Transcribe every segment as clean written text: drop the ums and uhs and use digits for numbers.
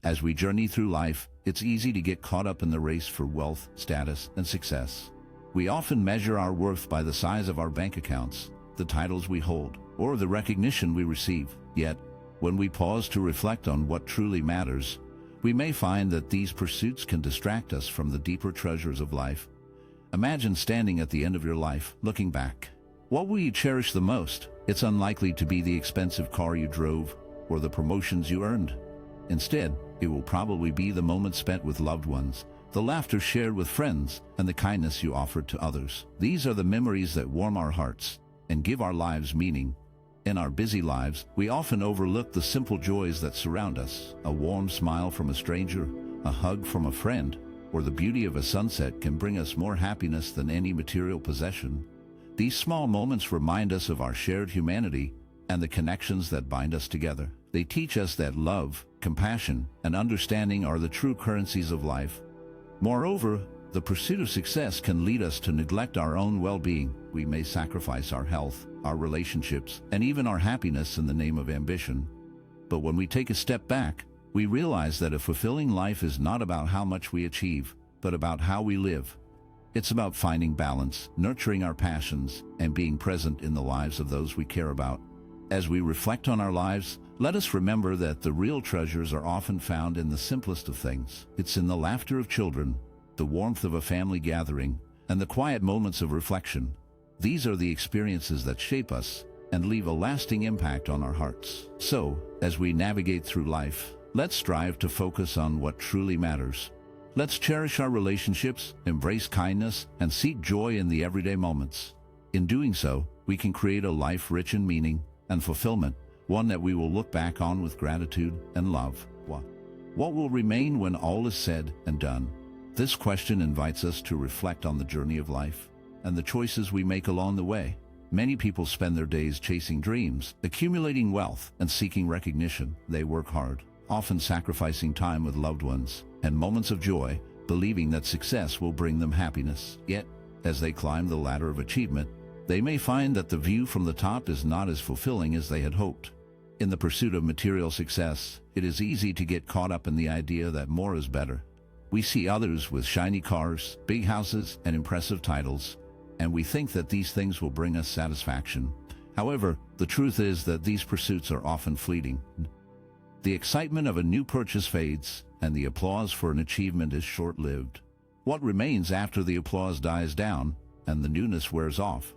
As we journey through life, it's easy to get caught up in the race for wealth, status, and success. We often measure our worth by the size of our bank accounts, the titles we hold, or the recognition we receive. Yet, when we pause to reflect on what truly matters, we may find that these pursuits can distract us from the deeper treasures of life. Imagine standing at the end of your life, looking back. What will you cherish the most? It's unlikely to be the expensive car you drove or the promotions you earned. Instead, it will probably be the moments spent with loved ones, the laughter shared with friends, and the kindness you offered to others. These are the memories that warm our hearts and give our lives meaning. In our busy lives, we often overlook the simple joys that surround us. A warm smile from a stranger, a hug from a friend, or the beauty of a sunset can bring us more happiness than any material possession. These small moments remind us of our shared humanity and the connections that bind us together. They teach us that love, compassion, and understanding are the true currencies of life. Moreover, the pursuit of success can lead us to neglect our own well-being. We may sacrifice our health, our relationships, and even our happiness in the name of ambition. But when we take a step back, we realize that a fulfilling life is not about how much we achieve, but about how we live. It's about finding balance, nurturing our passions, and being present in the lives of those we care about. As we reflect on our lives, let us remember that the real treasures are often found in the simplest of things. It's in the laughter of children, the warmth of a family gathering, and the quiet moments of reflection. These are the experiences that shape us and leave a lasting impact on our hearts. So, as we navigate through life, let's strive to focus on what truly matters. Let's cherish our relationships, embrace kindness, and seek joy in the everyday moments. In doing so, we can create a life rich in meaning and fulfillment, one that we will look back on with gratitude and love. What will remain when all is said and done? This question invites us to reflect on the journey of life and the choices we make along the way. Many people spend their days chasing dreams, accumulating wealth, and seeking recognition. They work hard, often sacrificing time with loved ones and moments of joy, believing that success will bring them happiness. Yet, as they climb the ladder of achievement, they may find that the view from the top is not as fulfilling as they had hoped. In the pursuit of material success, it is easy to get caught up in the idea that more is better. We see others with shiny cars, big houses, and impressive titles, and we think that these things will bring us satisfaction. However, the truth is that these pursuits are often fleeting. The excitement of a new purchase fades, and the applause for an achievement is short-lived. What remains after the applause dies down and the newness wears off?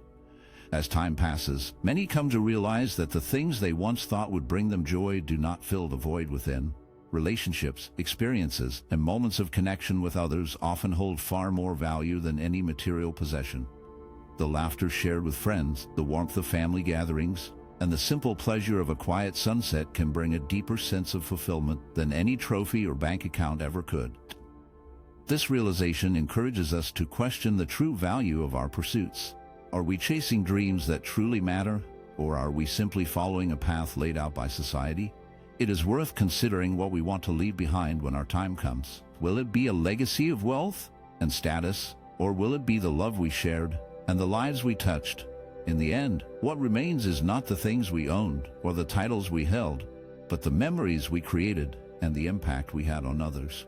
As time passes, many come to realize that the things they once thought would bring them joy do not fill the void within. Relationships, experiences, and moments of connection with others often hold far more value than any material possession. The laughter shared with friends, the warmth of family gatherings, and the simple pleasure of a quiet sunset can bring a deeper sense of fulfillment than any trophy or bank account ever could. This realization encourages us to question the true value of our pursuits. Are we chasing dreams that truly matter, or are we simply following a path laid out by society? It is worth considering what we want to leave behind when our time comes. Will it be a legacy of wealth and status, or will it be the love we shared and the lives we touched? In the end, what remains is not the things we owned or the titles we held, but the memories we created and the impact we had on others.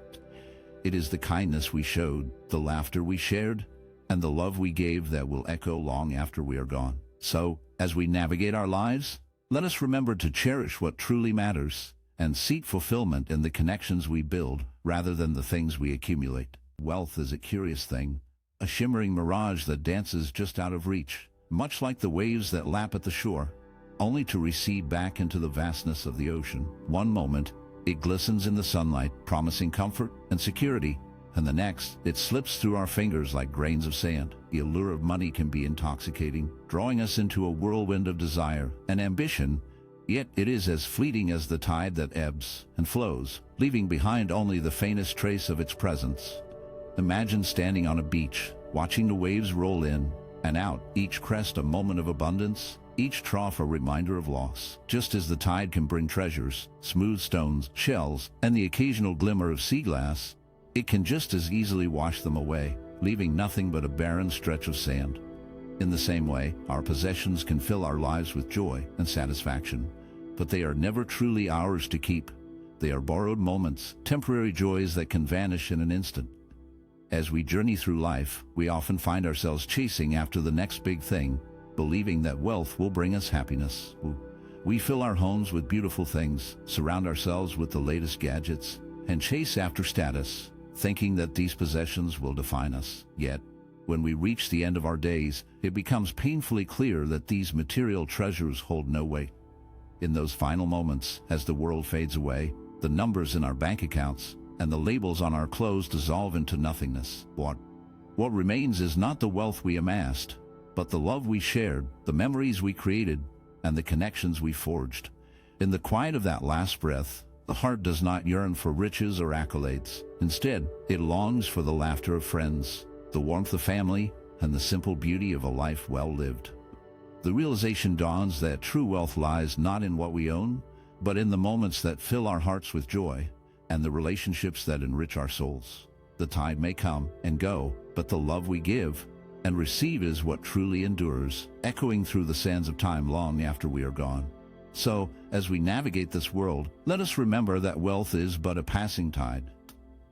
It is the kindness we showed, the laughter we shared, and the love we gave that will echo long after we are gone. So, as we navigate our lives, let us remember to cherish what truly matters and seek fulfillment in the connections we build rather than the things we accumulate. Wealth is a curious thing, a shimmering mirage that dances just out of reach, much like the waves that lap at the shore, only to recede back into the vastness of the ocean. One moment, it glistens in the sunlight, promising comfort and security, and the next, it slips through our fingers like grains of sand. The allure of money can be intoxicating, drawing us into a whirlwind of desire and ambition, yet it is as fleeting as the tide that ebbs and flows, leaving behind only the faintest trace of its presence. Imagine standing on a beach, watching the waves roll in and out, each crest a moment of abundance, each trough a reminder of loss. Just as the tide can bring treasures, smooth stones, shells, and the occasional glimmer of sea glass, it can just as easily wash them away, leaving nothing but a barren stretch of sand. In the same way, our possessions can fill our lives with joy and satisfaction, but they are never truly ours to keep. They are borrowed moments, temporary joys that can vanish in an instant. As we journey through life, we often find ourselves chasing after the next big thing, believing that wealth will bring us happiness. We fill our homes with beautiful things, surround ourselves with the latest gadgets, and chase after status, thinking that these possessions will define us. Yet, when we reach the end of our days, it becomes painfully clear that these material treasures hold no weight. In those final moments, as the world fades away, the numbers in our bank accounts and the labels on our clothes dissolve into nothingness. What remains is not the wealth we amassed, but the love we shared, the memories we created, and the connections we forged. In the quiet of that last breath, the heart does not yearn for riches or accolades. Instead, it longs for the laughter of friends, the warmth of family, and the simple beauty of a life well lived. The realization dawns that true wealth lies not in what we own, but in the moments that fill our hearts with joy, and the relationships that enrich our souls. The tide may come and go, but the love we give and receive is what truly endures, echoing through the sands of time long after we are gone. So, as we navigate this world, let us remember that wealth is but a passing tide.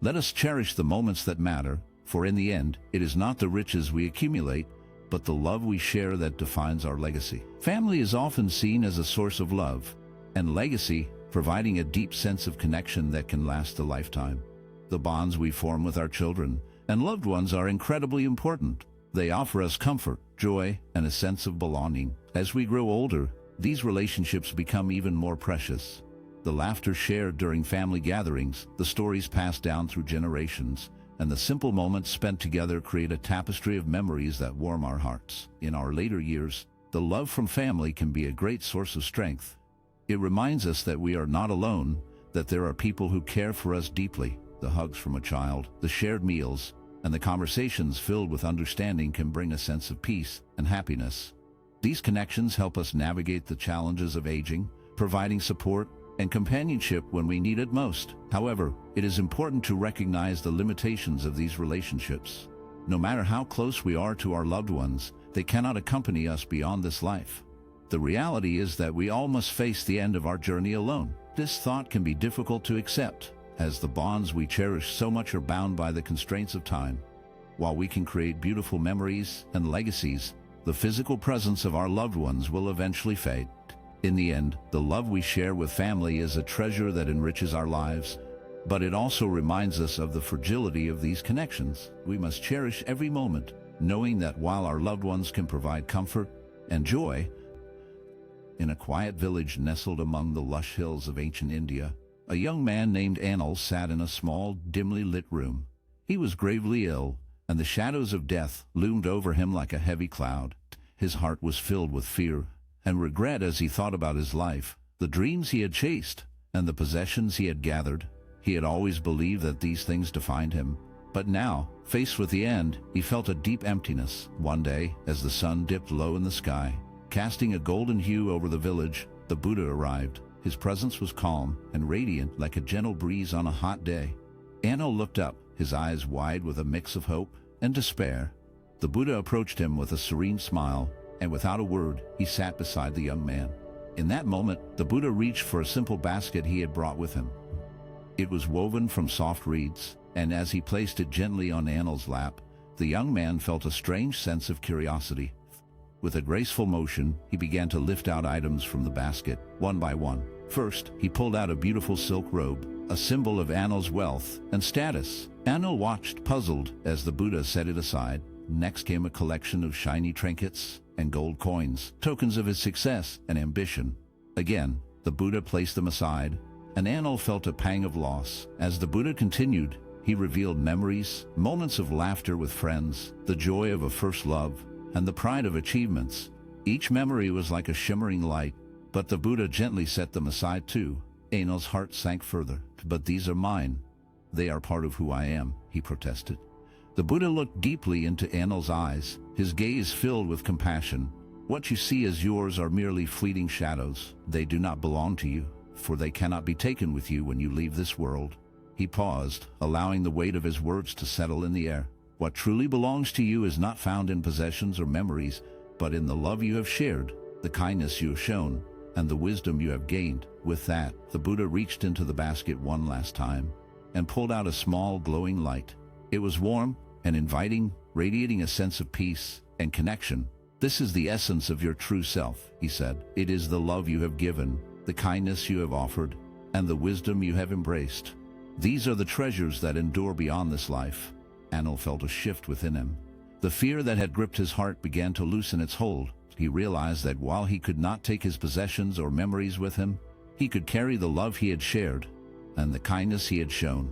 Let us cherish the moments that matter, for in the end, it is not the riches we accumulate, but the love we share that defines our legacy. Family is often seen as a source of love, and legacy providing a deep sense of connection that can last a lifetime. The bonds we form with our children and loved ones are incredibly important. They offer us comfort, joy, and a sense of belonging. As we grow older, these relationships become even more precious. The laughter shared during family gatherings, the stories passed down through generations, and the simple moments spent together create a tapestry of memories that warm our hearts. In our later years, the love from family can be a great source of strength. It reminds us that we are not alone, that there are people who care for us deeply. The hugs from a child, the shared meals, and the conversations filled with understanding can bring a sense of peace and happiness. These connections help us navigate the challenges of aging, providing support and companionship when we need it most. However, it is important to recognize the limitations of these relationships. No matter how close we are to our loved ones, they cannot accompany us beyond this life. The reality is that we all must face the end of our journey alone. This thought can be difficult to accept, as the bonds we cherish so much are bound by the constraints of time. While we can create beautiful memories and legacies, the physical presence of our loved ones will eventually fade. In the end, the love we share with family is a treasure that enriches our lives, but it also reminds us of the fragility of these connections. We must cherish every moment, knowing that while our loved ones can provide comfort and joy, in a quiet village nestled among the lush hills of ancient India, a young man named Anil sat in a small, dimly lit room. He was gravely ill, and the shadows of death loomed over him like a heavy cloud. His heart was filled with fear and regret as he thought about his life, the dreams he had chased, and the possessions he had gathered. He had always believed that these things defined him, but now, faced with the end, he felt a deep emptiness. One day, as the sun dipped low in the sky, casting a golden hue over the village, the Buddha arrived. His presence was calm and radiant like a gentle breeze on a hot day. Anil looked up, his eyes wide with a mix of hope and despair. The Buddha approached him with a serene smile, and without a word, he sat beside the young man. In that moment, the Buddha reached for a simple basket he had brought with him. It was woven from soft reeds, and as he placed it gently on Anil's lap, the young man felt a strange sense of curiosity. With a graceful motion, he began to lift out items from the basket, one by one. First, he pulled out a beautiful silk robe, a symbol of Anil's wealth and status. Anil watched, puzzled, as the Buddha set it aside. Next came a collection of shiny trinkets and gold coins, tokens of his success and ambition. Again, the Buddha placed them aside, and Anil felt a pang of loss. As the Buddha continued, he revealed memories, moments of laughter with friends, the joy of a first love, and the pride of achievements. Each memory was like a shimmering light, but the Buddha gently set them aside too. Anil's heart sank further. "But these are mine. They are part of who I am," he protested. The Buddha looked deeply into Anil's eyes, his gaze filled with compassion. "What you see as yours are merely fleeting shadows. They do not belong to you, for they cannot be taken with you when you leave this world." He paused, allowing the weight of his words to settle in the air. "What truly belongs to you is not found in possessions or memories, but in the love you have shared, the kindness you have shown, and the wisdom you have gained. With that, the Buddha reached into the basket one last time and pulled out a small glowing light. It was warm and inviting, radiating a sense of peace and connection. "This is the essence of your true self," he said. "It is the love you have given, the kindness you have offered, and the wisdom you have embraced. These are the treasures that endure beyond this life." Anil felt a shift within him. The fear that had gripped his heart began to loosen its hold. He realized that while he could not take his possessions or memories with him, he could carry the love he had shared and the kindness he had shown.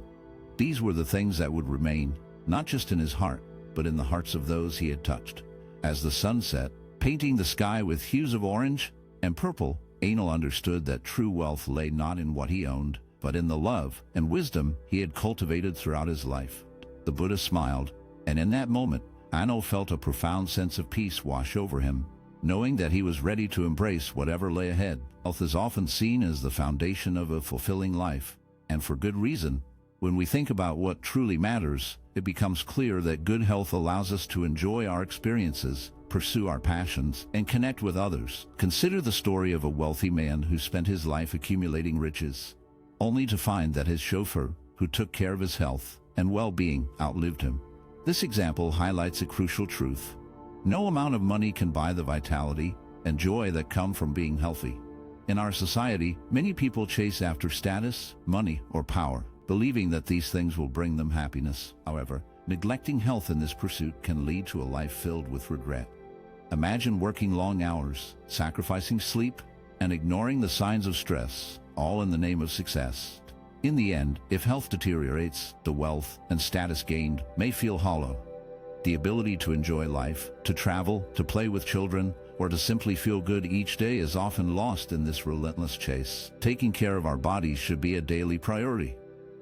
These were the things that would remain, not just in his heart, but in the hearts of those he had touched. As the sun set, painting the sky with hues of orange and purple, Anil understood that true wealth lay not in what he owned, but in the love and wisdom he had cultivated throughout his life. The Buddha smiled, and in that moment, Anil felt a profound sense of peace wash over him, knowing that he was ready to embrace whatever lay ahead. Health is often seen as the foundation of a fulfilling life, and for good reason. When we think about what truly matters, it becomes clear that good health allows us to enjoy our experiences, pursue our passions, and connect with others. Consider the story of a wealthy man who spent his life accumulating riches, only to find that his chauffeur, who took care of his health and well-being, outlived him. This example highlights a crucial truth. No amount of money can buy the vitality and joy that come from being healthy. In our society, many people chase after status, money, or power, believing that these things will bring them happiness. However, neglecting health in this pursuit can lead to a life filled with regret. Imagine working long hours, sacrificing sleep, and ignoring the signs of stress, all in the name of success. In the end, if health deteriorates, the wealth and status gained may feel hollow. The ability to enjoy life, to travel, to play with children, or to simply feel good each day is often lost in this relentless chase. Taking care of our bodies should be a daily priority.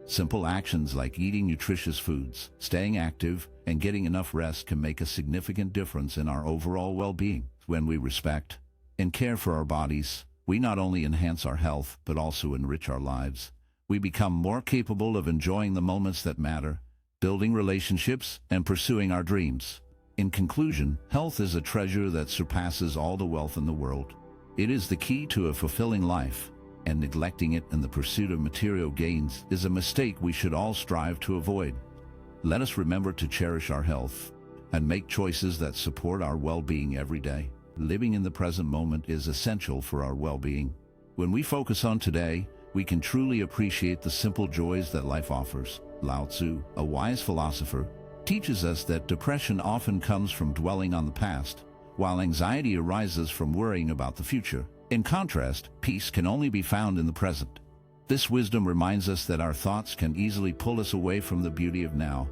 Simple actions like eating nutritious foods, staying active, and getting enough rest can make a significant difference in our overall well-being. When we respect and care for our bodies, we not only enhance our health, but also enrich our lives. We become more capable of enjoying the moments that matter, building relationships, and pursuing our dreams. In conclusion, health is a treasure that surpasses all the wealth in the world. It is the key to a fulfilling life, and neglecting it in the pursuit of material gains is a mistake we should all strive to avoid. Let us remember to cherish our health and make choices that support our well-being every day. Living in the present moment is essential for our well-being. When we focus on today, we can truly appreciate the simple joys that life offers. Lao Tzu, a wise philosopher, teaches us that depression often comes from dwelling on the past, while anxiety arises from worrying about the future. In contrast, peace can only be found in the present. This wisdom reminds us that our thoughts can easily pull us away from the beauty of now.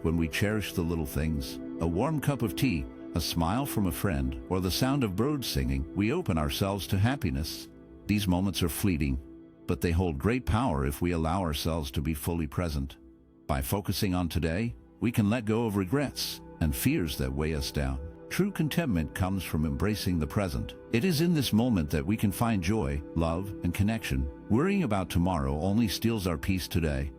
When we cherish the little things, a warm cup of tea, a smile from a friend, or the sound of birds singing, we open ourselves to happiness. These moments are fleeting, but they hold great power if we allow ourselves to be fully present. By focusing on today, we can let go of regrets and fears that weigh us down. True contentment comes from embracing the present. It is in this moment that we can find joy, love, and connection. Worrying about tomorrow only steals our peace today.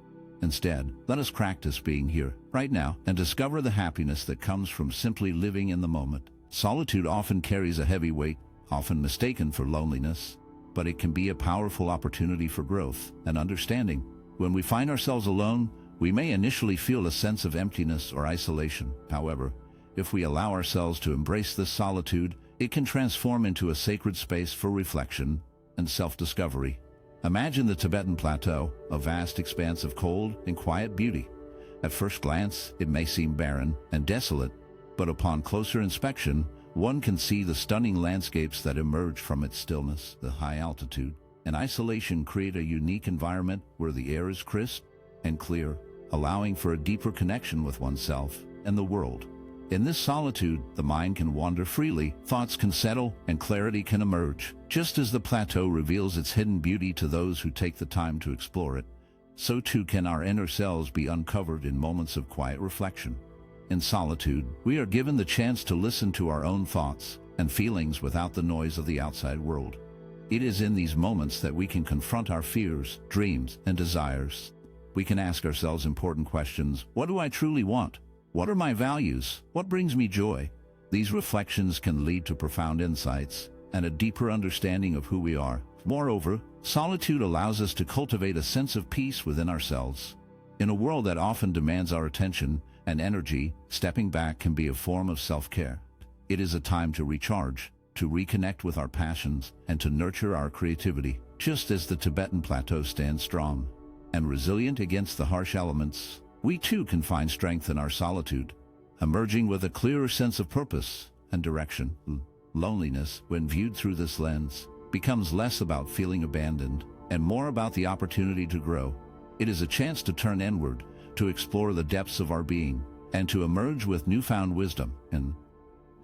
Instead, let us practice being here, right now, and discover the happiness that comes from simply living in the moment. Solitude often carries a heavy weight, often mistaken for loneliness, but it can be a powerful opportunity for growth and understanding. When we find ourselves alone, we may initially feel a sense of emptiness or isolation. However, if we allow ourselves to embrace this solitude, it can transform into a sacred space for reflection and self-discovery. Imagine the Tibetan Plateau, a vast expanse of cold and quiet beauty. At first glance, it may seem barren and desolate, but upon closer inspection, one can see the stunning landscapes that emerge from its stillness. The high altitude and isolation create a unique environment where the air is crisp and clear, allowing for a deeper connection with oneself and the world. In this solitude, the mind can wander freely, thoughts can settle, and clarity can emerge. Just as the plateau reveals its hidden beauty to those who take the time to explore it, so too can our inner selves be uncovered in moments of quiet reflection. In solitude, we are given the chance to listen to our own thoughts and feelings without the noise of the outside world. It is in these moments that we can confront our fears, dreams, and desires. We can ask ourselves important questions. What do I truly want? What are my values? What brings me joy? These reflections can lead to profound insights, and a deeper understanding of who we are. Moreover, solitude allows us to cultivate a sense of peace within ourselves. In a world that often demands our attention and energy, stepping back can be a form of self-care. It is a time to recharge, to reconnect with our passions, and to nurture our creativity. Just as the Tibetan plateau stands strong and resilient against the harsh elements, we too can find strength in our solitude, emerging with a clearer sense of purpose and direction. Loneliness, when viewed through this lens, becomes less about feeling abandoned and more about the opportunity to grow. It is a chance to turn inward, to explore the depths of our being, and to emerge with newfound wisdom. And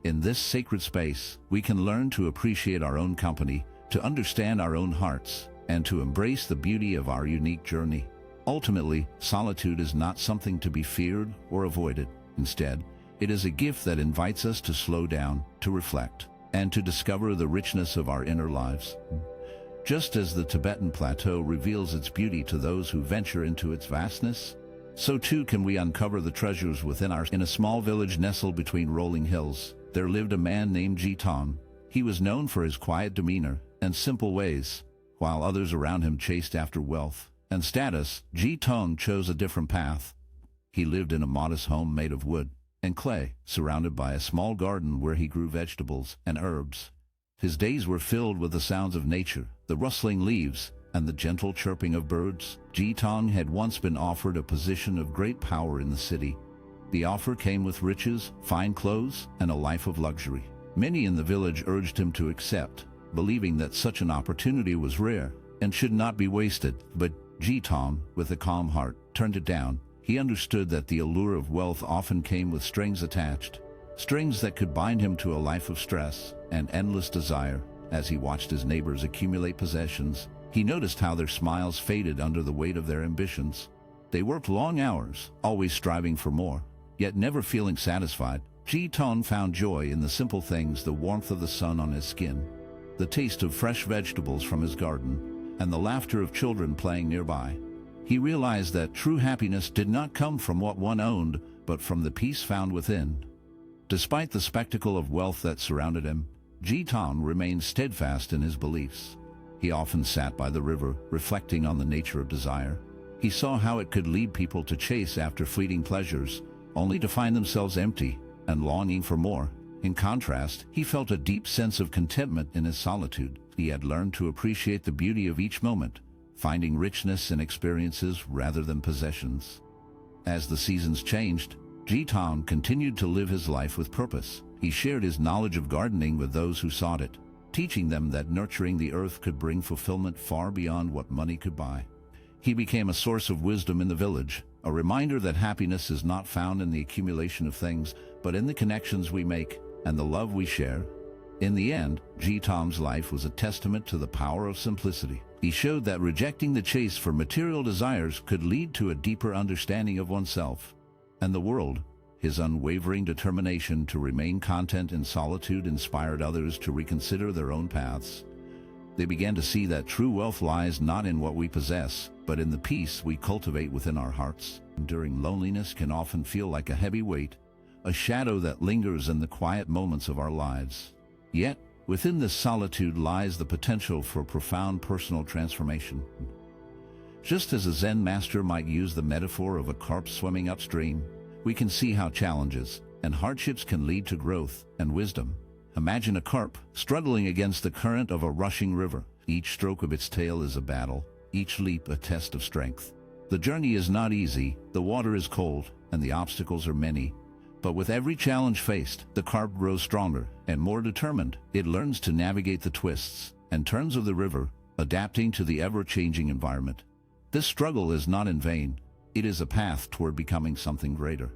in this sacred space, we can learn to appreciate our own company, to understand our own hearts, and to embrace the beauty of our unique journey. Ultimately, solitude is not something to be feared or avoided. Instead, it is a gift that invites us to slow down, to reflect, and to discover the richness of our inner lives. Just as the Tibetan plateau reveals its beauty to those who venture into its vastness, so too can we uncover the treasures within our. In a small village nestled between rolling hills, there lived a man named Jitan. He was known for his quiet demeanor and simple ways. While others around him chased after wealth and status, Jitan chose a different path. He lived in a modest home made of wood and clay, surrounded by a small garden where he grew vegetables and herbs. His days were filled with the sounds of nature, the rustling leaves, and the gentle chirping of birds. Jitan had once been offered a position of great power in the city. The offer came with riches, fine clothes, and a life of luxury. Many in the village urged him to accept, believing that such an opportunity was rare and should not be wasted. But Jitan, with a calm heart, turned it down. He understood that the allure of wealth often came with strings attached, strings that could bind him to a life of stress and endless desire. As he watched his neighbors accumulate possessions, he noticed how their smiles faded under the weight of their ambitions. They worked long hours, always striving for more, yet never feeling satisfied. Jitan found joy in the simple things: the warmth of the sun on his skin, the taste of fresh vegetables from his garden, and the laughter of children playing nearby. He realized that true happiness did not come from what one owned, but from the peace found within. Despite the spectacle of wealth that surrounded him, Jitan remained steadfast in his beliefs. He often sat by the river, reflecting on the nature of desire. He saw how it could lead people to chase after fleeting pleasures, only to find themselves empty and longing for more. In contrast, he felt a deep sense of contentment in his solitude. He had learned to appreciate the beauty of each moment, finding richness in experiences rather than possessions. As the seasons changed, Jitan continued to live his life with purpose. He shared his knowledge of gardening with those who sought it, teaching them that nurturing the earth could bring fulfillment far beyond what money could buy. He became a source of wisdom in the village, a reminder that happiness is not found in the accumulation of things, but in the connections we make and the love we share. In the end, Jitan's life was a testament to the power of simplicity. He showed that rejecting the chase for material desires could lead to a deeper understanding of oneself and the world. His unwavering determination to remain content in solitude inspired others to reconsider their own paths. They began to see that true wealth lies not in what we possess, but in the peace we cultivate within our hearts. Enduring loneliness can often feel like a heavy weight, a shadow that lingers in the quiet moments of our lives. Yet, within this solitude lies the potential for profound personal transformation. Just as a Zen master might use the metaphor of a carp swimming upstream, we can see how challenges and hardships can lead to growth and wisdom. Imagine a carp struggling against the current of a rushing river. Each stroke of its tail is a battle, each leap a test of strength. The journey is not easy, the water is cold, and the obstacles are many. But with every challenge faced, the carp grows stronger and more determined. It learns to navigate the twists and turns of the river, adapting to the ever-changing environment. This struggle is not in vain. It is a path toward becoming something greater.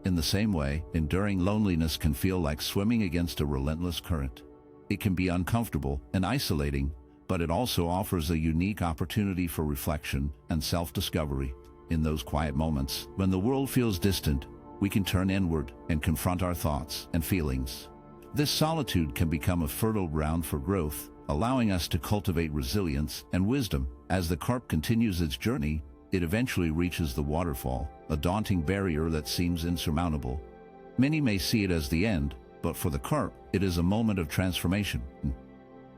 In the same way, enduring loneliness can feel like swimming against a relentless current. It can be uncomfortable and isolating, but it also offers a unique opportunity for reflection and self-discovery. In those quiet moments, when the world feels distant, we can turn inward and confront our thoughts and feelings. This solitude can become a fertile ground for growth, allowing us to cultivate resilience and wisdom. As the carp continues its journey, it eventually reaches the waterfall, a daunting barrier that seems insurmountable. Many may see it as the end, But for the carp, it is a moment of transformation.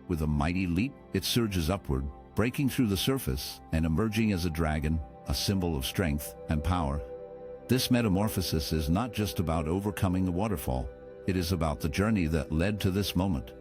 With a mighty leap, it surges upward, breaking through the surface and emerging as a dragon, a symbol of strength and power. This metamorphosis is not just about overcoming the waterfall. It is about the journey that led to this moment.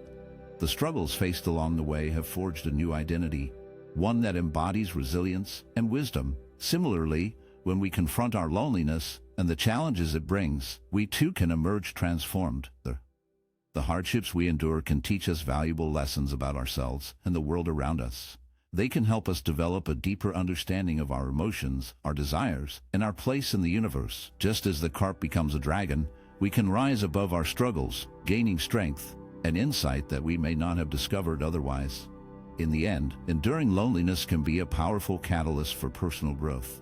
The struggles faced along the way have forged a new identity, one that embodies resilience and wisdom. Similarly, when we confront our loneliness and the challenges it brings, we too can emerge transformed. The hardships we endure can teach us valuable lessons about ourselves and the world around us. They can help us develop a deeper understanding of our emotions, our desires, and our place in the universe. Just as the carp becomes a dragon, we can rise above our struggles, gaining strength and insight that we may not have discovered otherwise. In the end, enduring loneliness can be a powerful catalyst for personal growth.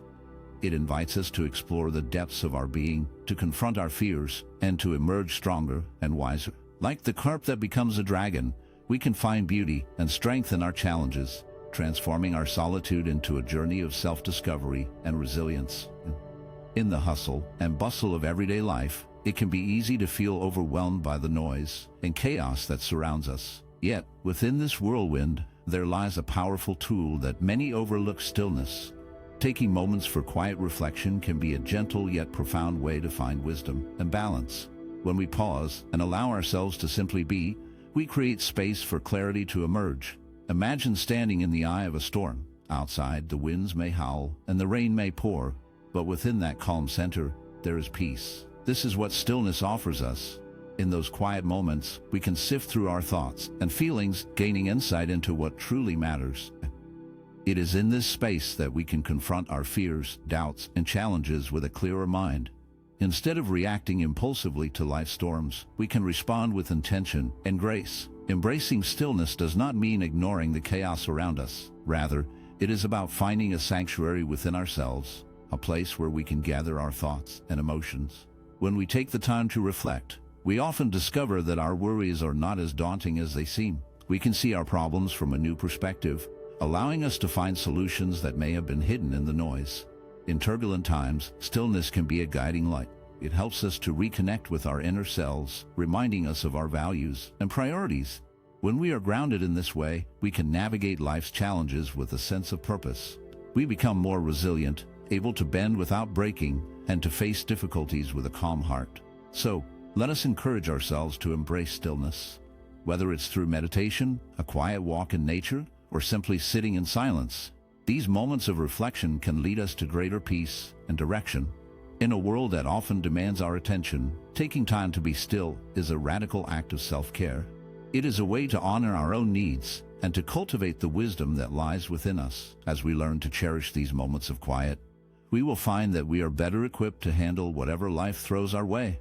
It invites us to explore the depths of our being, to confront our fears, and to emerge stronger and wiser. Like the carp that becomes a dragon, we can find beauty and strength in our challenges, transforming our solitude into a journey of self-discovery and resilience. In the hustle and bustle of everyday life, it can be easy to feel overwhelmed by the noise and chaos that surrounds us. Yet, within this whirlwind, there lies a powerful tool that many overlook: stillness. Taking moments for quiet reflection can be a gentle yet profound way to find wisdom and balance. When we pause and allow ourselves to simply be, we create space for clarity to emerge. Imagine standing in the eye of a storm. Outside, the winds may howl and the rain may pour, but within that calm center, there is peace. This is what stillness offers us. In those quiet moments, we can sift through our thoughts and feelings, gaining insight into what truly matters. It is in this space that we can confront our fears, doubts, and challenges with a clearer mind. Instead of reacting impulsively to life's storms, we can respond with intention and grace. Embracing stillness does not mean ignoring the chaos around us. Rather, it is about finding a sanctuary within ourselves, a place where we can gather our thoughts and emotions. When we take the time to reflect, we often discover that our worries are not as daunting as they seem. We can see our problems from a new perspective, allowing us to find solutions that may have been hidden in the noise. In turbulent times, stillness can be a guiding light. It helps us to reconnect with our inner selves, reminding us of our values and priorities. When we are grounded in this way, we can navigate life's challenges with a sense of purpose. We become more resilient, able to bend without breaking, and to face difficulties with a calm heart. So, let us encourage ourselves to embrace stillness. Whether it's through meditation, a quiet walk in nature, or simply sitting in silence, these moments of reflection can lead us to greater peace and direction. In a world that often demands our attention, taking time to be still is a radical act of self-care. It is a way to honor our own needs and to cultivate the wisdom that lies within us. As we learn to cherish these moments of quiet, we will find that we are better equipped to handle whatever life throws our way.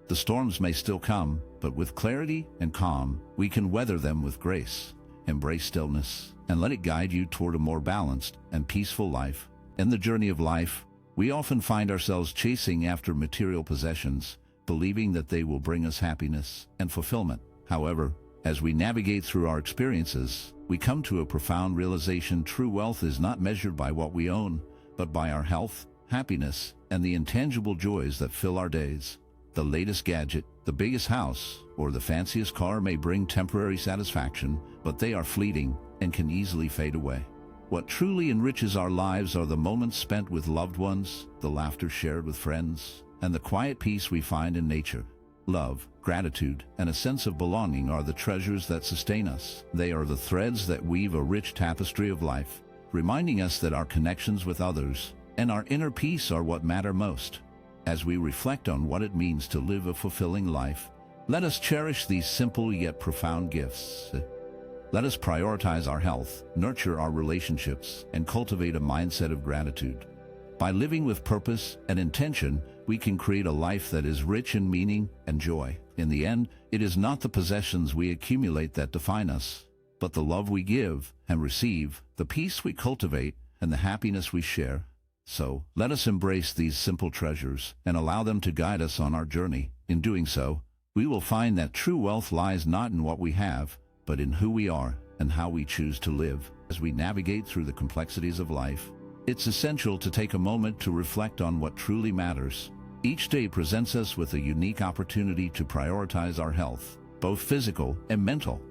The storms may still come, but with clarity and calm, we can weather them with grace. Embrace stillness and let it guide you toward a more balanced and peaceful life. In the journey of life, we often find ourselves chasing after material possessions, believing that they will bring us happiness and fulfillment. However, as we navigate through our experiences, we come to a profound realization: true wealth is not measured by what we own, but by our health, happiness, and the intangible joys that fill our days. The latest gadget, the biggest house, or the fanciest car may bring temporary satisfaction, but they are fleeting and can easily fade away. What truly enriches our lives are the moments spent with loved ones, the laughter shared with friends, and the quiet peace we find in nature. Love, gratitude, and a sense of belonging are the treasures that sustain us. They are the threads that weave a rich tapestry of life, reminding us that our connections with others and our inner peace are what matter most. As we reflect on what it means to live a fulfilling life, let us cherish these simple yet profound gifts. Let us prioritize our health, nurture our relationships, and cultivate a mindset of gratitude. By living with purpose and intention, we can create a life that is rich in meaning and joy. In the end, it is not the possessions we accumulate that define us, but the love we give and receive, the peace we cultivate, and the happiness we share. So, let us embrace these simple treasures and allow them to guide us on our journey. In doing so, we will find that true wealth lies not in what we have, but in who we are and how we choose to live. As we navigate through the complexities of life, it's essential to take a moment to reflect on what truly matters. Each day presents us with a unique opportunity to prioritize our health, both physical and mental.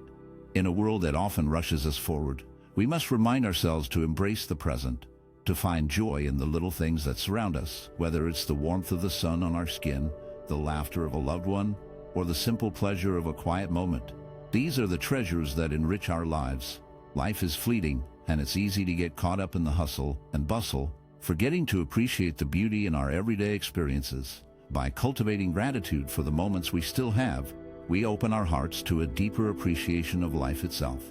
In a world that often rushes us forward, we must remind ourselves to embrace the present, to find joy in the little things that surround us, whether it's the warmth of the sun on our skin, the laughter of a loved one, or the simple pleasure of a quiet moment. These are the treasures that enrich our lives. Life is fleeting, and it's easy to get caught up in the hustle and bustle, forgetting to appreciate the beauty in our everyday experiences. By cultivating gratitude for the moments we still have, we open our hearts to a deeper appreciation of life itself.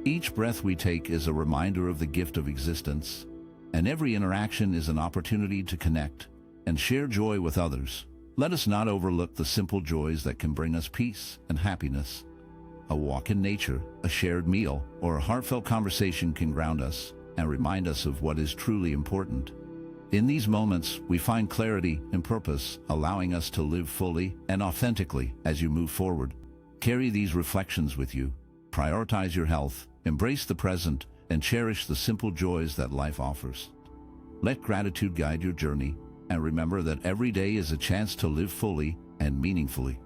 Each breath we take is a reminder of the gift of existence, and every interaction is an opportunity to connect and share joy with others. Let us not overlook the simple joys that can bring us peace and happiness. A walk in nature, a shared meal, or a heartfelt conversation can ground us and remind us of what is truly important. In these moments, we find clarity and purpose, allowing us to live fully and authentically as you move forward. Carry these reflections with you. Prioritize your health, embrace the present, and cherish the simple joys that life offers. Let gratitude guide your journey, and remember that every day is a chance to live fully and meaningfully.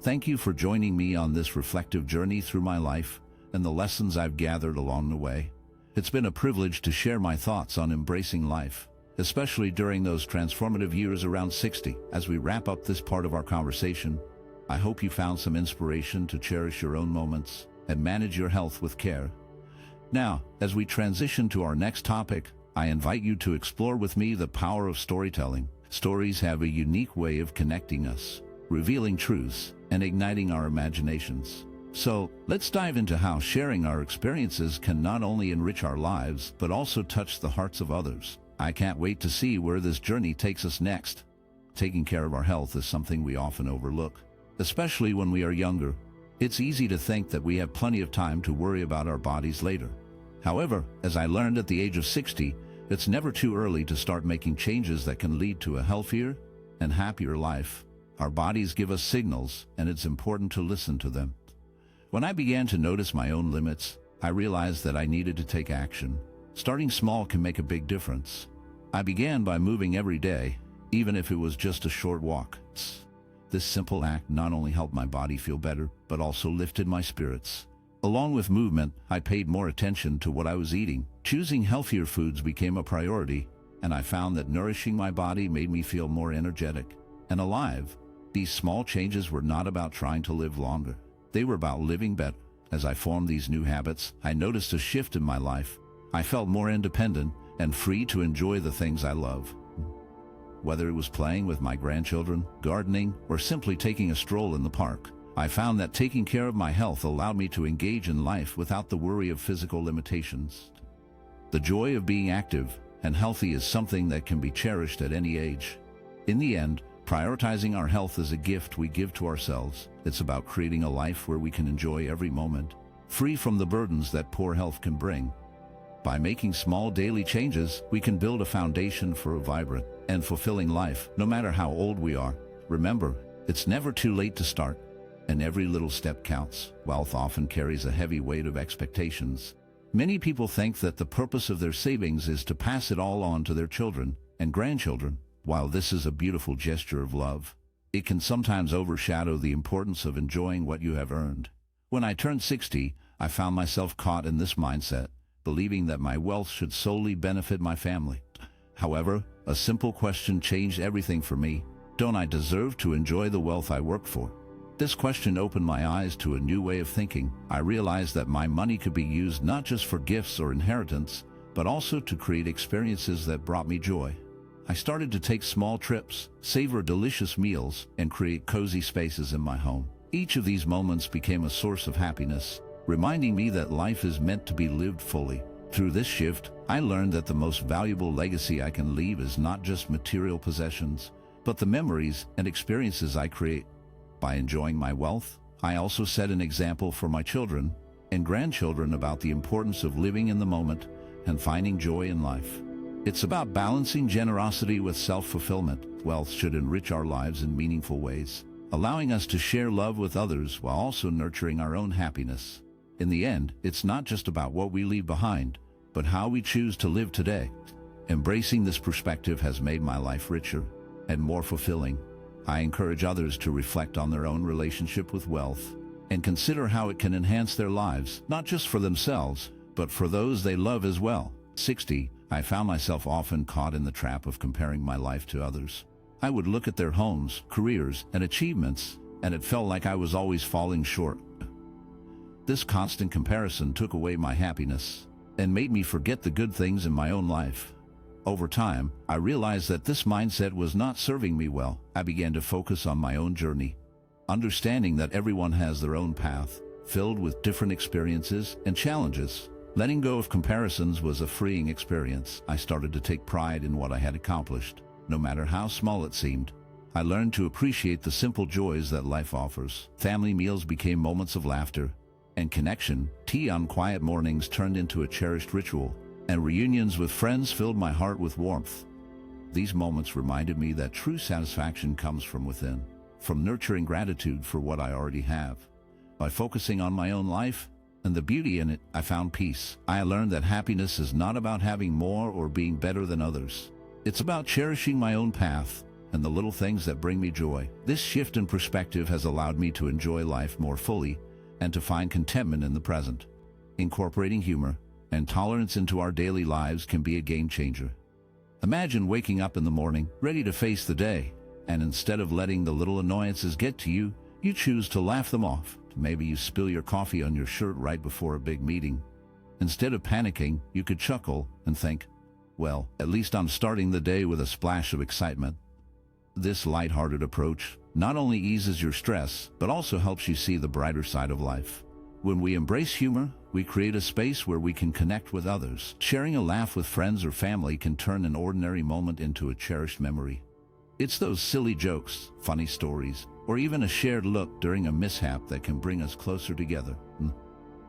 Thank you for joining me on this reflective journey through my life and the lessons I've gathered along the way. It's been a privilege to share my thoughts on embracing life, especially during those transformative years around 60. As we wrap up this part of our conversation, I hope you found some inspiration to cherish your own moments and manage your health with care. Now, as we transition to our next topic, I invite you to explore with me the power of storytelling. Stories have a unique way of connecting us, revealing truths, and igniting our imaginations. So, let's dive into how sharing our experiences can not only enrich our lives, but also touch the hearts of others. I can't wait to see where this journey takes us next. Taking care of our health is something we often overlook, especially when we are younger. It's easy to think that we have plenty of time to worry about our bodies later. However, as I learned at the age of 60, it's never too early to start making changes that can lead to a healthier and happier life. Our bodies give us signals, and it's important to listen to them. When I began to notice my own limits, I realized that I needed to take action. Starting small can make a big difference. I began by moving every day, even if it was just a short walk. This simple act not only helped my body feel better, but also lifted my spirits. Along with movement, I paid more attention to what I was eating. Choosing healthier foods became a priority, and I found that nourishing my body made me feel more energetic and alive. These small changes were not about trying to live longer. They were about living better. As I formed these new habits, I noticed a shift in my life. I felt more independent and free to enjoy the things I love. Whether it was playing with my grandchildren, gardening, or simply taking a stroll in the park, I found that taking care of my health allowed me to engage in life without the worry of physical limitations. The joy of being active and healthy is something that can be cherished at any age. In the end, prioritizing our health is a gift we give to ourselves. It's about creating a life where we can enjoy every moment, free from the burdens that poor health can bring. By making small daily changes, we can build a foundation for a vibrant and fulfilling life, no matter how old we are. Remember, it's never too late to start, and every little step counts. Wealth often carries a heavy weight of expectations. Many people think that the purpose of their savings is to pass it all on to their children and grandchildren. While this is a beautiful gesture of love, it can sometimes overshadow the importance of enjoying what you have earned. When I turned 60, I found myself caught in this mindset, believing that my wealth should solely benefit my family. However, a simple question changed everything for me. Don't I deserve to enjoy the wealth I work for? This question opened my eyes to a new way of thinking. I realized that my money could be used not just for gifts or inheritance, but also to create experiences that brought me joy. I started to take small trips, savor delicious meals, and create cozy spaces in my home. Each of these moments became a source of happiness, reminding me that life is meant to be lived fully. Through this shift, I learned that the most valuable legacy I can leave is not just material possessions, but the memories and experiences I create. By enjoying my wealth, I also set an example for my children and grandchildren about the importance of living in the moment and finding joy in life. It's about balancing generosity with self-fulfillment. Wealth should enrich our lives in meaningful ways, allowing us to share love with others while also nurturing our own happiness. In the end, it's not just about what we leave behind, but how we choose to live today. Embracing this perspective has made my life richer, and more fulfilling. I encourage others to reflect on their own relationship with wealth and consider how it can enhance their lives, not just for themselves, but for those they love as well. 60. I found myself often caught in the trap of comparing my life to others. I would look at their homes, careers, and achievements, and it felt like I was always falling short. This constant comparison took away my happiness and made me forget the good things in my own life. Over time, I realized that this mindset was not serving me well. I began to focus on my own journey, understanding that everyone has their own path, filled with different experiences and challenges. Letting go of comparisons was a freeing experience. I started to take pride in what I had accomplished, no matter how small it seemed. I learned to appreciate the simple joys that life offers. Family meals became moments of laughter and connection. Tea on quiet mornings turned into a cherished ritual, and reunions with friends filled my heart with warmth. These moments reminded me that true satisfaction comes from within, from nurturing gratitude for what I already have. By focusing on my own life and the beauty in it, I found peace. I learned that happiness is not about having more or being better than others. It's about cherishing my own path and the little things that bring me joy. This shift in perspective has allowed me to enjoy life more fully and to find contentment in the present. Incorporating humor and tolerance into our daily lives can be a game changer. Imagine waking up in the morning, ready to face the day, and instead of letting the little annoyances get to you, you choose to laugh them off. Maybe you spill your coffee on your shirt right before a big meeting. Instead of panicking, you could chuckle and think, well, at least I'm starting the day with a splash of excitement. This lighthearted approach not only eases your stress, but also helps you see the brighter side of life. When we embrace humor, we create a space where we can connect with others. Sharing a laugh with friends or family can turn an ordinary moment into a cherished memory. It's those silly jokes, funny stories, or even a shared look during a mishap that can bring us closer together.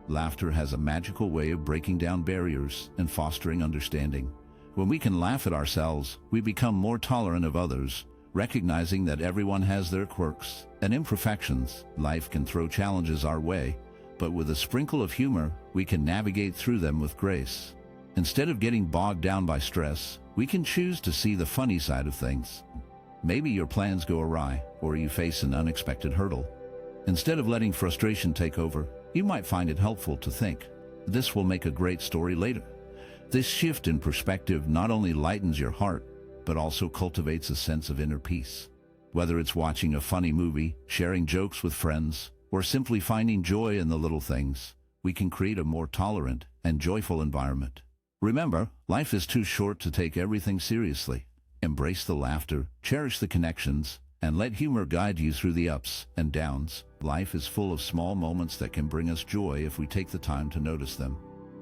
Laughter has a magical way of breaking down barriers and fostering understanding. When we can laugh at ourselves, we become more tolerant of others, recognizing that everyone has their quirks and imperfections. Life can throw challenges our way, but with a sprinkle of humor, we can navigate through them with grace. Instead of getting bogged down by stress, we can choose to see the funny side of things. Maybe your plans go awry, or you face an unexpected hurdle. Instead of letting frustration take over, you might find it helpful to think, this will make a great story later. This shift in perspective not only lightens your heart, but also cultivates a sense of inner peace. Whether it's watching a funny movie, sharing jokes with friends, or simply finding joy in the little things, we can create a more tolerant and joyful environment. Remember, life is too short to take everything seriously. Embrace the laughter, cherish the connections, and let humor guide you through the ups and downs. Life is full of small moments that can bring us joy if we take the time to notice them.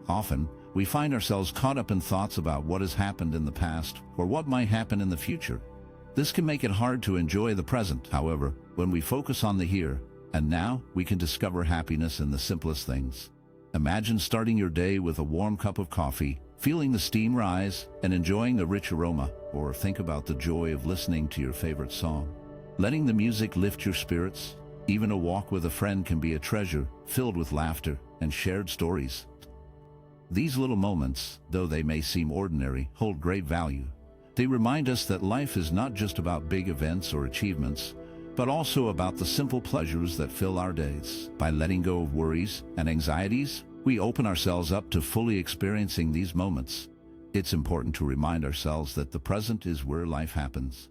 Often, we find ourselves caught up in thoughts about what has happened in the past or what might happen in the future. This can make it hard to enjoy the present. However, when we focus on the here and now, we can discover happiness in the simplest things. Imagine starting your day with a warm cup of coffee, feeling the steam rise, and enjoying the rich aroma, or think about the joy of listening to your favorite song. Letting the music lift your spirits. Even a walk with a friend can be a treasure, filled with laughter and shared stories. These little moments, though they may seem ordinary, hold great value. They remind us that life is not just about big events or achievements, but also about the simple pleasures that fill our days. By letting go of worries and anxieties, we open ourselves up to fully experiencing these moments. It's important to remind ourselves that the present is where life happens.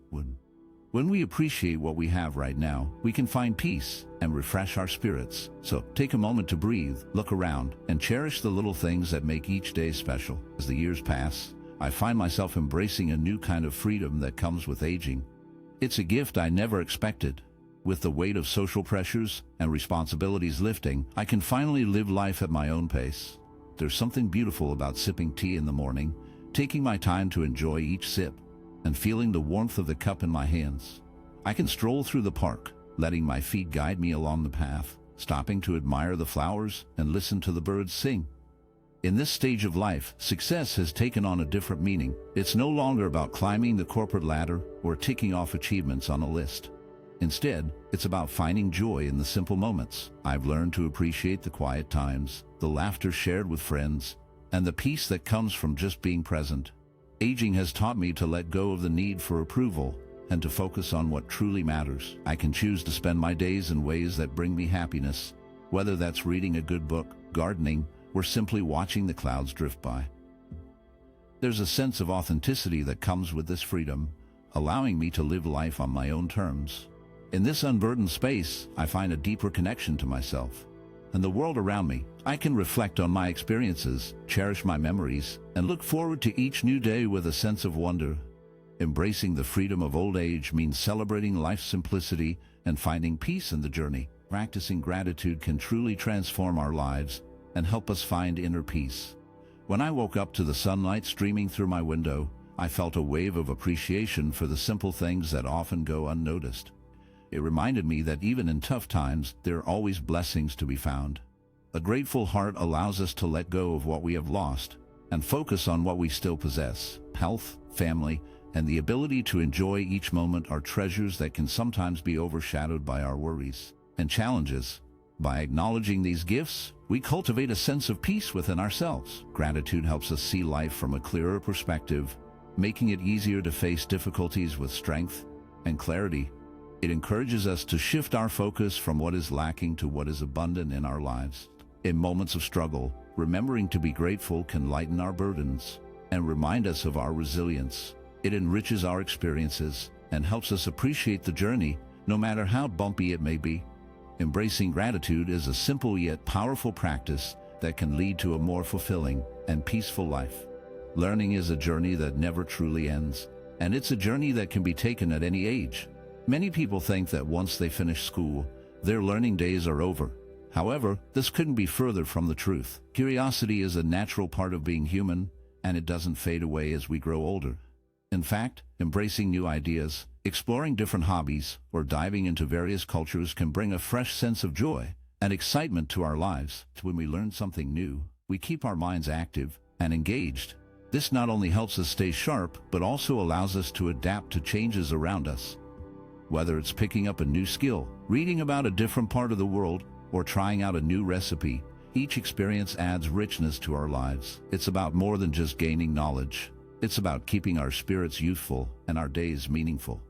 When we appreciate what we have right now, we can find peace and refresh our spirits. So take a moment to breathe, look around, and cherish the little things that make each day special. As the years pass, I find myself embracing a new kind of freedom that comes with aging. It's a gift I never expected. With the weight of social pressures and responsibilities lifting, I can finally live life at my own pace. There's something beautiful about sipping tea in the morning, taking my time to enjoy each sip, and feeling the warmth of the cup in my hands. I can stroll through the park, letting my feet guide me along the path, stopping to admire the flowers and listen to the birds sing. In this stage of life, success has taken on a different meaning. It's no longer about climbing the corporate ladder or ticking off achievements on a list. Instead, it's about finding joy in the simple moments. I've learned to appreciate the quiet times, the laughter shared with friends, and the peace that comes from just being present. Aging has taught me to let go of the need for approval and to focus on what truly matters. I can choose to spend my days in ways that bring me happiness, whether that's reading a good book, gardening, or simply watching the clouds drift by. There's a sense of authenticity that comes with this freedom, allowing me to live life on my own terms. In this unburdened space, I find a deeper connection to myself and the world around me. I can reflect on my experiences, cherish my memories, and look forward to each new day with a sense of wonder. Embracing the freedom of old age means celebrating life's simplicity and finding peace in the journey. Practicing gratitude can truly transform our lives and help us find inner peace. When I woke up to the sunlight streaming through my window, I felt a wave of appreciation for the simple things that often go unnoticed. It reminded me that even in tough times, there are always blessings to be found. A grateful heart allows us to let go of what we have lost and focus on what we still possess. Health, family, and the ability to enjoy each moment are treasures that can sometimes be overshadowed by our worries and challenges. By acknowledging these gifts, we cultivate a sense of peace within ourselves. Gratitude helps us see life from a clearer perspective, making it easier to face difficulties with strength and clarity. It encourages us to shift our focus from what is lacking to what is abundant in our lives. In moments of struggle, remembering to be grateful can lighten our burdens and remind us of our resilience. It enriches our experiences and helps us appreciate the journey, no matter how bumpy it may be. Embracing gratitude is a simple yet powerful practice that can lead to a more fulfilling and peaceful life. Learning is a journey that never truly ends, and it's a journey that can be taken at any age. Many people think that once they finish school, their learning days are over. However, this couldn't be further from the truth. Curiosity is a natural part of being human, and it doesn't fade away as we grow older. In fact, embracing new ideas, exploring different hobbies, or diving into various cultures can bring a fresh sense of joy and excitement to our lives. When we learn something new, we keep our minds active and engaged. This not only helps us stay sharp, but also allows us to adapt to changes around us. Whether it's picking up a new skill, reading about a different part of the world, or trying out a new recipe, each experience adds richness to our lives. It's about more than just gaining knowledge. It's about keeping our spirits youthful and our days meaningful.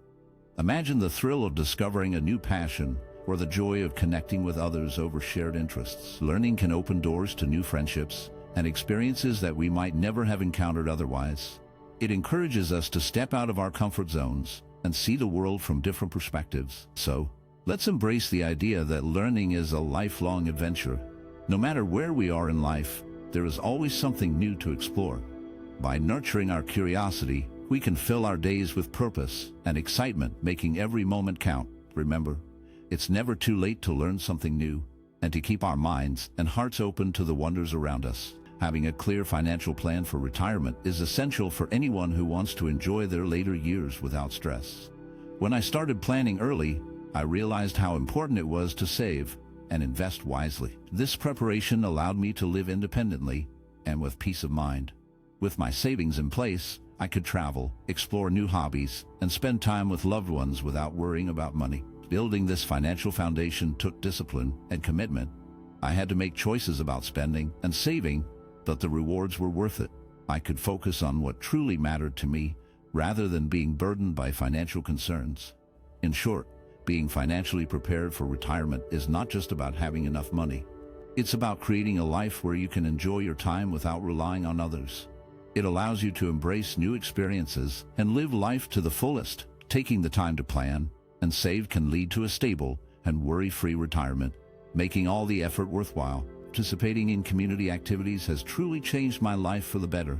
Imagine the thrill of discovering a new passion or the joy of connecting with others over shared interests. Learning can open doors to new friendships and experiences that we might never have encountered otherwise. It encourages us to step out of our comfort zones and see the world from different perspectives. So, let's embrace the idea that learning is a lifelong adventure. No matter where we are in life, there is always something new to explore. By nurturing our curiosity, we can fill our days with purpose and excitement, making every moment count. Remember, it's never too late to learn something new and to keep our minds and hearts open to the wonders around us. Having a clear financial plan for retirement is essential for anyone who wants to enjoy their later years without stress. When I started planning early, I realized how important it was to save and invest wisely. This preparation allowed me to live independently and with peace of mind. With my savings in place, I could travel, explore new hobbies, and spend time with loved ones without worrying about money. Building this financial foundation took discipline and commitment. I had to make choices about spending and saving, but the rewards were worth it. I could focus on what truly mattered to me, rather than being burdened by financial concerns. In short, being financially prepared for retirement is not just about having enough money. It's about creating a life where you can enjoy your time without relying on others. It allows you to embrace new experiences and live life to the fullest. Taking the time to plan and save can lead to a stable and worry-free retirement, making all the effort worthwhile. Participating in community activities has truly changed my life for the better.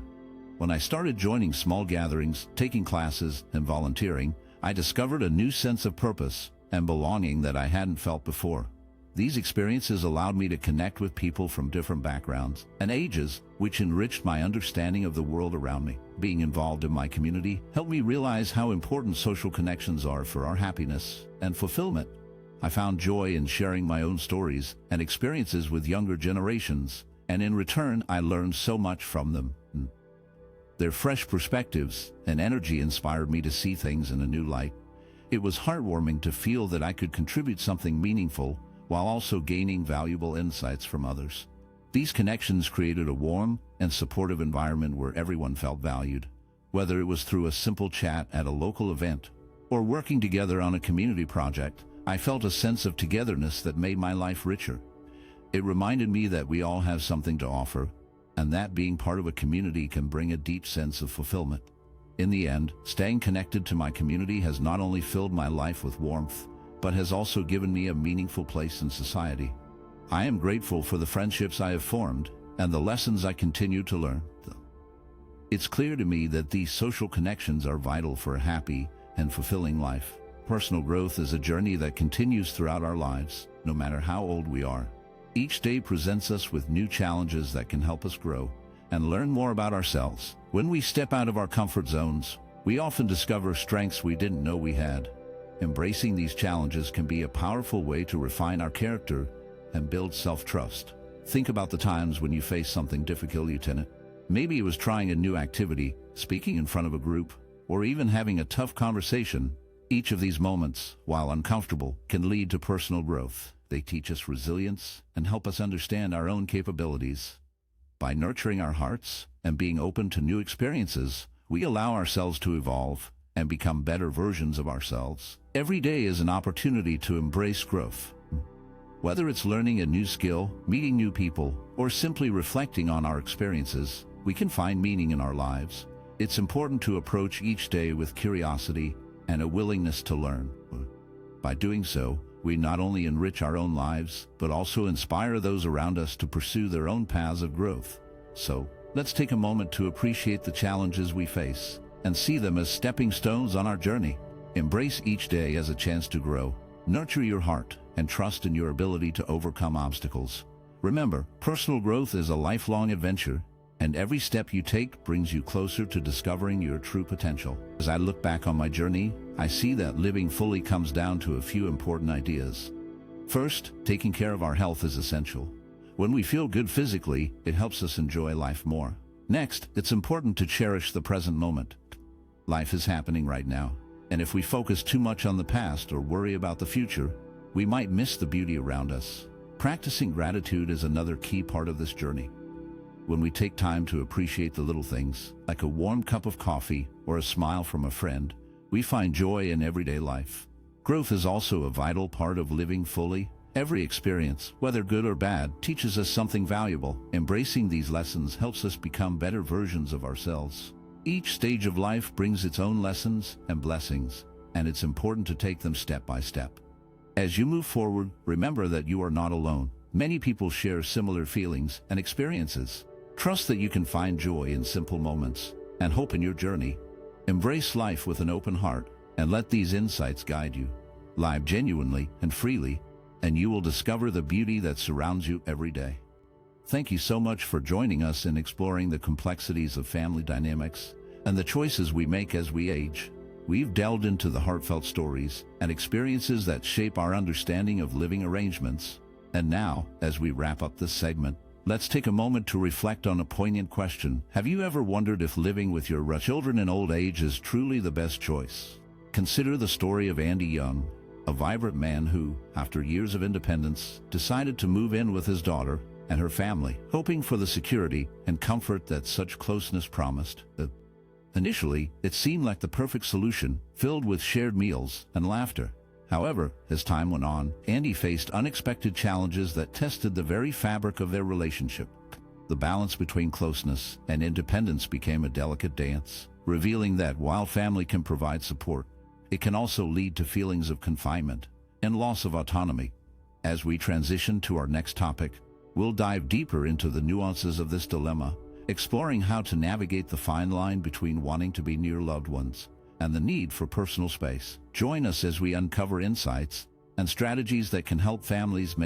When I started joining small gatherings, taking classes, and volunteering, I discovered a new sense of purpose and belonging that I hadn't felt before. These experiences allowed me to connect with people from different backgrounds and ages, which enriched my understanding of the world around me. Being involved in my community helped me realize how important social connections are for our happiness and fulfillment. I found joy in sharing my own stories and experiences with younger generations, and in return, I learned so much from them. Their fresh perspectives and energy inspired me to see things in a new light. It was heartwarming to feel that I could contribute something meaningful while also gaining valuable insights from others. These connections created a warm and supportive environment where everyone felt valued. Whether it was through a simple chat at a local event or working together on a community project, I felt a sense of togetherness that made my life richer. It reminded me that we all have something to offer, and that being part of a community can bring a deep sense of fulfillment. In the end, staying connected to my community has not only filled my life with warmth, but has also given me a meaningful place in society. I am grateful for the friendships I have formed and the lessons I continue to learn. It's clear to me that these social connections are vital for a happy and fulfilling life. Personal growth is a journey that continues throughout our lives, no matter how old we are. Each day presents us with new challenges that can help us grow and learn more about ourselves. When we step out of our comfort zones, we often discover strengths we didn't know we had. Embracing these challenges can be a powerful way to refine our character and build self-trust. Think about the times when you faced something difficult, Lieutenant. Maybe it was trying a new activity, speaking in front of a group, or even having a tough conversation. Each of these moments, while uncomfortable, can lead to personal growth. They teach us resilience and help us understand our own capabilities. By nurturing our hearts and being open to new experiences, we allow ourselves to evolve and become better versions of ourselves. Every day is an opportunity to embrace growth. Whether it's learning a new skill, meeting new people, or simply reflecting on our experiences, we can find meaning in our lives. It's important to approach each day with curiosity and a willingness to learn. By doing so, we not only enrich our own lives, but also inspire those around us to pursue their own paths of growth. So, let's take a moment to appreciate the challenges we face and see them as stepping stones on our journey. Embrace each day as a chance to grow. Nurture your heart and trust in your ability to overcome obstacles. Remember, personal growth is a lifelong adventure, and every step you take brings you closer to discovering your true potential. As I look back on my journey, I see that living fully comes down to a few important ideas. First, taking care of our health is essential. When we feel good physically, it helps us enjoy life more. Next, it's important to cherish the present moment. Life is happening right now, and if we focus too much on the past or worry about the future, we might miss the beauty around us. Practicing gratitude is another key part of this journey. When we take time to appreciate the little things, like a warm cup of coffee or a smile from a friend, we find joy in everyday life. Growth is also a vital part of living fully. Every experience, whether good or bad, teaches us something valuable. Embracing these lessons helps us become better versions of ourselves. Each stage of life brings its own lessons and blessings, and it's important to take them step by step. As you move forward, remember that you are not alone. Many people share similar feelings and experiences. Trust that you can find joy in simple moments and hope in your journey. Embrace life with an open heart and let these insights guide you. Live genuinely and freely, and you will discover the beauty that surrounds you every day. Thank you so much for joining us in exploring the complexities of family dynamics and the choices we make as we age. We've delved into the heartfelt stories and experiences that shape our understanding of living arrangements. And now, as we wrap up this segment, let's take a moment to reflect on a poignant question. Have you ever wondered if living with your children in old age is truly the best choice? Consider the story of Andy Young, a vibrant man who, after years of independence, decided to move in with his daughter and her family, hoping for the security and comfort that such closeness promised. Initially, it seemed like the perfect solution, filled with shared meals and laughter. However, as time went on, Andy faced unexpected challenges that tested the very fabric of their relationship. The balance between closeness and independence became a delicate dance, revealing that while family can provide support, it can also lead to feelings of confinement and loss of autonomy. As we transition to our next topic, we'll dive deeper into the nuances of this dilemma, exploring how to navigate the fine line between wanting to be near loved ones and the need for personal space. Join us as we uncover insights and strategies that can help families make